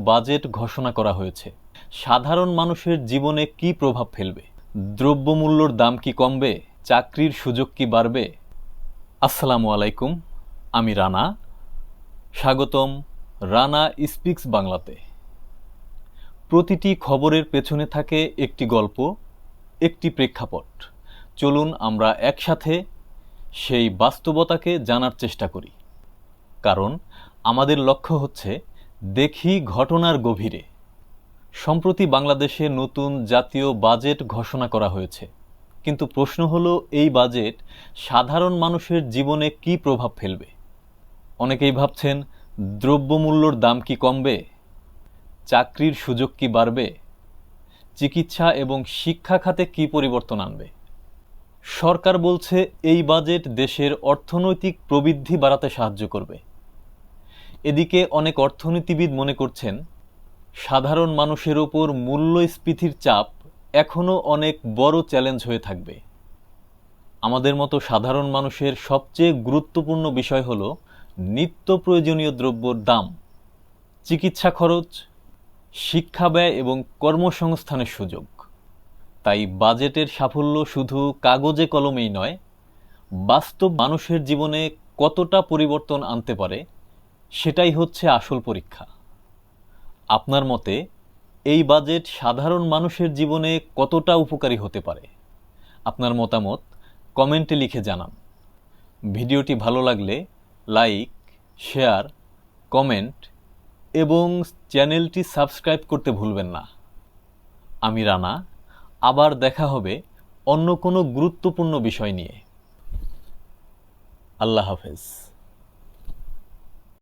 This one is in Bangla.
বাজেট ঘোষণা করা হয়েছে। সাধারণ মানুষের জীবনে কি প্রভাব ফেলবে? দ্রব্যমূল্যর দাম কি কমবে? চাকরির সুযোগ কি বাড়বে? আসসালামু আলাইকুম, আমি রানা। স্বাগতম রানা স্পিক্স বাংলাতে। প্রতিটি খবরের পেছনে থাকে একটি গল্প, একটি প্রেক্ষাপট। চলুন আমরা একসাথে সেই বাস্তবতাকে জানার চেষ্টা করি, কারণ আমাদের লক্ষ্য হচ্ছে দেখি ঘটনার গভীরে। সম্প্রতি বাংলাদেশে নতুন জাতীয় বাজেট ঘোষণা করা হয়েছে, কিন্তু প্রশ্ন হলো এই বাজেট সাধারণ মানুষের জীবনে কি প্রভাব ফেলবে? অনেকেই ভাবছেন দ্রব্যমূল্যর দাম কি কমবে? চাকরির সুযোগ কি বাড়বে? চিকিৎসা এবং শিক্ষা খাতে কি পরিবর্তন আনবে? সরকার বলছে এই বাজেট দেশের অর্থনৈতিক প্রবৃদ্ধি বাড়াতে সাহায্য করবে। এদিকে অনেক অর্থনীতিবিদ মনে করছেন সাধারণ মানুষের ওপর মূল্যস্ফীতির চাপ এখনও অনেক বড় চ্যালেঞ্জ হয়ে থাকবে। আমাদের মতো সাধারণ মানুষের সবচেয়ে গুরুত্বপূর্ণ বিষয় হল নিত্য প্রয়োজনীয় দ্রব্যের দাম, চিকিৎসা খরচ, শিক্ষা ব্যয় এবং কর্মসংস্থানের সুযোগ। তাই বাজেটের সাফল্য শুধু কাগজে কলমেই নয়, বাস্তব মানুষের জীবনে কতটা পরিবর্তন আনতে পারে সেটাই হচ্ছে আসল পরীক্ষা। আপনার মতে এই বাজেট সাধারণ মানুষের জীবনে কতটা উপকারী হতে পারে? আপনার মতামত কমেন্টে লিখে জানান। ভিডিওটি ভালো লাগলে লাইক, শেয়ার, কমেন্ট এবং চ্যানেলটি সাবস্ক্রাইব করতে ভুলবেন না। আমি রানা, আবার দেখা হবে অন্য কোনো গুরুত্বপূর্ণ বিষয় নিয়ে। আল্লাহ হাফেজ।